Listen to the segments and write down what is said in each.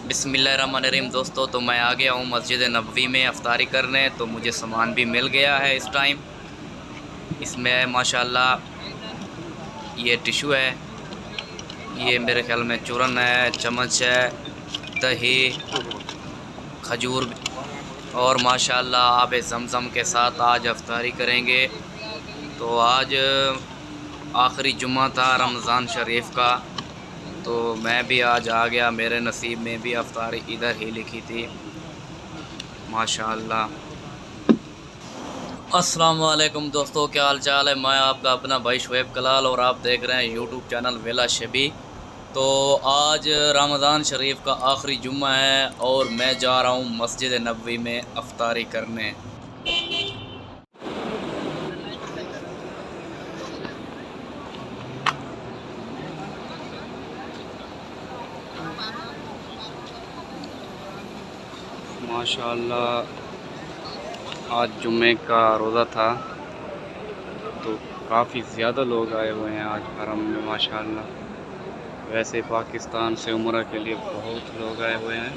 बिस्मिल्लाहिर्रहमानिर्रहीम। दोस्तों, तो मैं आ गया हूँ मस्जिद नबवी में अफ्तारी करने। तो मुझे सामान भी मिल गया है इस टाइम। इसमें माशाल्लाह ये टिशू है, ये मेरे ख्याल में चूरन है, चम्मच है, दही, खजूर और माशाल्लाह आब ज़मज़म के साथ आज अफ्तारी करेंगे। तो आज आखिरी जुम्मा था रमज़ान शरीफ का, तो मैं भी आज आ गया। मेरे नसीब में भी अफ्तारी इधर ही लिखी थी माशाल्लाह। अस्सलाम वालेकुम दोस्तों, क्या हाल चाल है। मैं आपका अपना भाई शुएब कलाल और आप देख रहे हैं यूट्यूब चैनल वेला शबी। तो आज रमज़ान शरीफ का आखिरी जुम्मा है और मैं जा रहा हूँ मस्जिद नबवी में अफ्तारी करने। माशाल्लाह आज जुम्मे का रोज़ा था, तो काफ़ी ज़्यादा लोग आए हुए हैं आज हरम में माशाल्लाह। वैसे पाकिस्तान से उम्रा के लिए बहुत लोग आए हुए हैं।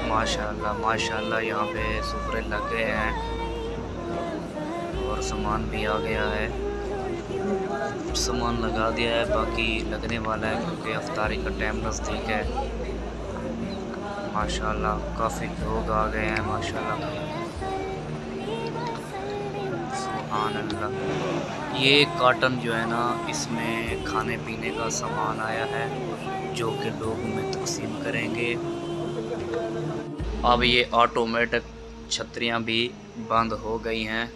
माशाल्लाह माशाल्लाह यहाँ पे सुफरे लग गए हैं और सामान भी आ गया है। सामान लगा दिया है, बाकी लगने वाला है क्योंकि अफ्तारी का टाइम नज़दीक है। माशाल्लाह काफ़ी लोग आ गए हैं माशाल्लाह, सुभान अल्लाह। ये कार्टन जो है ना, इसमें खाने पीने का सामान आया है जो कि लोगों में तकसीम करेंगे। अब ये ऑटोमेटिक छतरियाँ भी बंद हो गई हैं।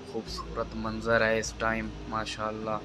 खूबसूरत मंज़र है इस टाइम माशाल्लाह।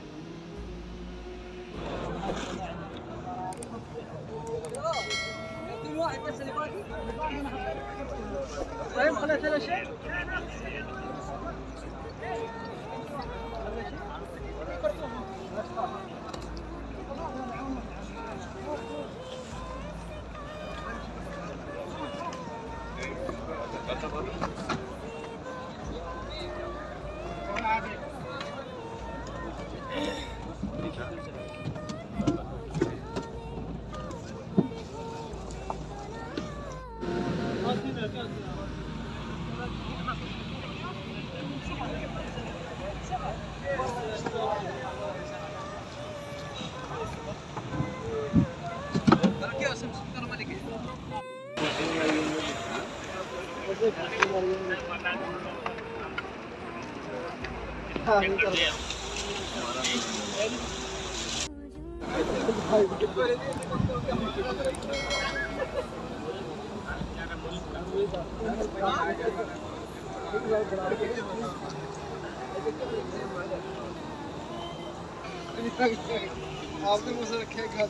आपने मुझसे रखे घर